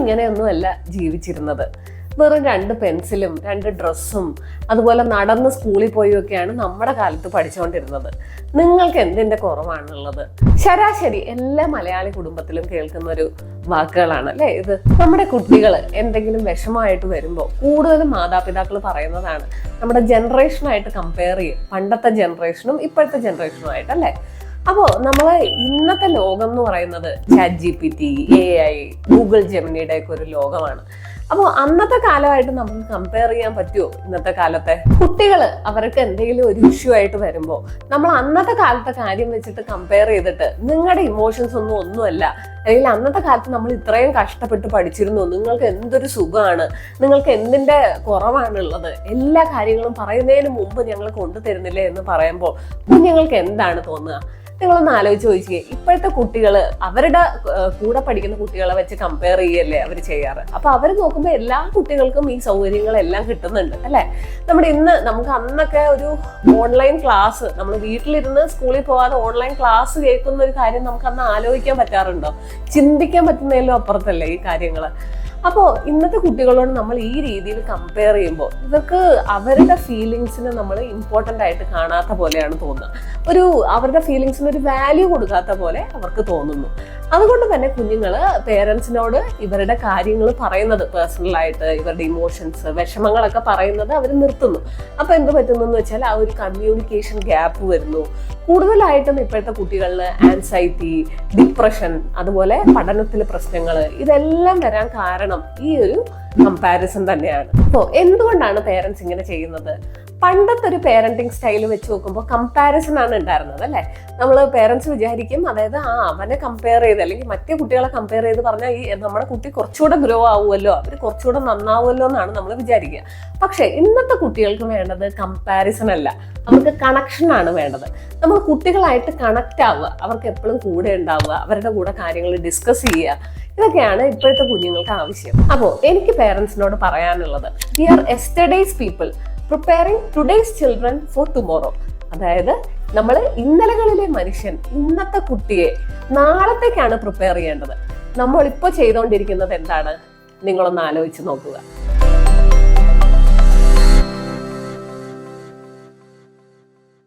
ഇങ്ങനെയൊന്നുമല്ല ജീവിച്ചിരുന്നത്. വെറും 2 പെൻസിലും 2 ഡ്രസ്സും അതുപോലെ നടന്ന് സ്കൂളിൽ പോയൊക്കെയാണ് നമ്മുടെ കാലത്ത് പഠിച്ചുകൊണ്ടിരുന്നത്. നിങ്ങൾക്ക് എന്തിന്റെ കുറവാണുള്ളത്? ശരാശരി എല്ലാ മലയാളി കുടുംബത്തിലും കേൾക്കുന്ന ഒരു വാക്കുകളാണ് അല്ലേ ഇത്. നമ്മുടെ കുട്ടികൾ എന്തെങ്കിലും വിഷമമായിട്ട് വരുമ്പോൾ കൂടുതലും മാതാപിതാക്കൾ പറയുന്നതാണ് നമ്മുടെ ജനറേഷനായിട്ട് കമ്പയർ ചെയ്യും, പണ്ടത്തെ ജനറേഷനും ഇപ്പോഴത്തെ ജനറേഷനുമായിട്ട് അല്ലേ. അപ്പോൾ നമ്മളെ ഇന്നത്തെ ലോകം എന്ന് പറയുന്നത് ChatGPT, AI, ഗൂഗിൾ ജെമിനിയുടെ ഒക്കെ ഒരു ലോകമാണ്. അപ്പോൾ അന്നത്തെ കാലമായിട്ട് നമുക്ക് കമ്പയർ ചെയ്യാൻ പറ്റുമോ? ഇന്നത്തെ കാലത്തെ കുട്ടികൾ അവർക്ക് എന്തെങ്കിലും ഒരു ഇഷ്യൂ ആയിട്ട് വരുമ്പോൾ നമ്മൾ അന്നത്തെ കാലത്തെ കാര്യം വെച്ചിട്ട് കമ്പയർ ചെയ്തിട്ട് നിങ്ങളുടെ ഇമോഷൻസ് ഒന്നുമല്ല, അല്ലെങ്കിൽ അന്നത്തെ കാലത്ത് നമ്മൾ ഇത്രയും കഷ്ടപ്പെട്ട് പഠിച്ചിരുന്നു, നിങ്ങൾക്ക് എന്തൊരു സുഖമാണ്, നിങ്ങൾക്ക് എന്തിന്റെ കുറവാണുള്ളത്, എല്ലാ കാര്യങ്ങളും പറയുന്നതിന് മുമ്പ് ഞങ്ങൾ കൊണ്ടുതരുന്നില്ലേ എന്ന് പറയുമ്പോൾ കുഞ്ഞുങ്ങൾക്ക് എന്താണ് തോന്നുക? നിങ്ങളൊന്ന് ആലോചിച്ച് ചോദിച്ചേ. ഇപ്പോഴത്തെ കുട്ടികൾ അവരുടെ കൂടെ പഠിക്കുന്ന കുട്ടികളെ വെച്ച് കമ്പയർ ചെയ്യല്ലേ അവർ ചെയ്യാറ്. അപ്പൊ അവർ നോക്കുമ്പോൾ എല്ലാ കുട്ടികൾക്കും ഈ സൗകര്യങ്ങളെല്ലാം കിട്ടുന്നുണ്ട് അല്ലെ. നമുക്ക് അന്നൊക്കെ ഒരു ഓൺലൈൻ ക്ലാസ്, നമ്മൾ വീട്ടിലിരുന്ന് സ്കൂളിൽ പോകാതെ ഓൺലൈൻ ക്ലാസ് കേൾക്കുന്ന ഒരു കാര്യം നമുക്ക് അന്ന് ആലോചിക്കാൻ പറ്റാറുണ്ടോ? ചിന്തിക്കാൻ പറ്റുന്നതിലും അപ്പുറത്തല്ലേ ഈ കാര്യങ്ങള്. അപ്പോൾ ഇന്നത്തെ കുട്ടികളോട് നമ്മൾ ഈ രീതിയിൽ കമ്പയർ ചെയ്യുമ്പോൾ ഇവർക്ക് അവരുടെ ഫീലിങ്സിന് നമ്മൾ ഇമ്പോർട്ടൻ്റ് ആയിട്ട് കാണാത്ത പോലെയാണ് തോന്നുന്നത്. അവരുടെ ഫീലിങ്സിന് ഒരു വാല്യൂ കൊടുക്കാത്ത പോലെ അവർക്ക് തോന്നുന്നു. അതുകൊണ്ട് തന്നെ കുഞ്ഞുങ്ങൾ പേരൻസിനോട് ഇവരുടെ കാര്യങ്ങൾ പറയുന്നത്, പേഴ്സണലായിട്ട് ഇവരുടെ ഇമോഷൻസ്, വിഷമങ്ങളൊക്കെ പറയുന്നത് അവർ നിർത്തുന്നു. അപ്പൊ എന്ത് പറ്റുന്നു എന്ന് വെച്ചാൽ ആ ഒരു കമ്മ്യൂണിക്കേഷൻ ഗ്യാപ്പ് വരുന്നു. കൂടുതലായിട്ടും ഇപ്പോഴത്തെ കുട്ടികളിൽ ആൻസൈറ്റി, ഡിപ്രഷൻ, അതുപോലെ പഠനത്തിലെ പ്രശ്നങ്ങൾ, ഇതെല്ലാം വരാൻ കാരണം ഈ ഒരു കമ്പാരിസൺ തന്നെയാണ്. അപ്പോൾ എന്തുകൊണ്ടാണ് പേരൻസ് ഇങ്ങനെ ചെയ്യുന്നത്? പണ്ടത്തെ ഒരു പേരന്റിങ് സ്റ്റൈൽ വെച്ച് നോക്കുമ്പോൾ കമ്പാരിസൺ ആണ് ഉണ്ടായിരുന്നത് അല്ലേ. നമ്മൾ പേരൻസ് വിചാരിക്കും, അതായത് അവനെ കമ്പയർ ചെയ്ത് അല്ലെങ്കിൽ മറ്റേ കുട്ടികളെ കമ്പയർ ചെയ്ത് പറഞ്ഞാൽ നമ്മുടെ കുട്ടി കുറച്ചുകൂടെ ഗ്രോ ആവുമല്ലോ, അവർ കുറച്ചുകൂടെ നന്നാവുമല്ലോ എന്നാണ് നമ്മൾ വിചാരിക്കുക. പക്ഷെ ഇന്നത്തെ കുട്ടികൾക്ക് വേണ്ടത് കമ്പാരിസൺ അല്ല, അവർക്ക് കണക്ഷൻ ആണ് വേണ്ടത്. നമ്മൾ കുട്ടികളായിട്ട് കണക്ട് ആവുക, അവർക്ക് എപ്പോഴും കൂടെ ഉണ്ടാവുക, അവരുടെ കൂടെ കാര്യങ്ങൾ ഡിസ്കസ് ചെയ്യുക, ഇതൊക്കെയാണ് ഇപ്പോഴത്തെ കുഞ്ഞുങ്ങൾക്ക് ആവശ്യം. അപ്പോൾ എനിക്ക് പേരൻസിനോട് പറയാനുള്ളത്, we are yesterday's people preparing today's children for tomorrow. അതായത് നമ്മൾ ഇന്നലകളിലെ മനുഷ്യൻ ഇന്നത്തെ കുട്ടിയെ നാളത്തേക്കാണ് പ്രിപ്പയർ ചെയ്യേണ്ടത്. നമ്മളിപ്പോൾ ചെയ്തുകൊണ്ടിരിക്കുന്നത് എന്താണ്? നിങ്ങളൊന്ന് ആലോചിച്ച് നോക്കുക.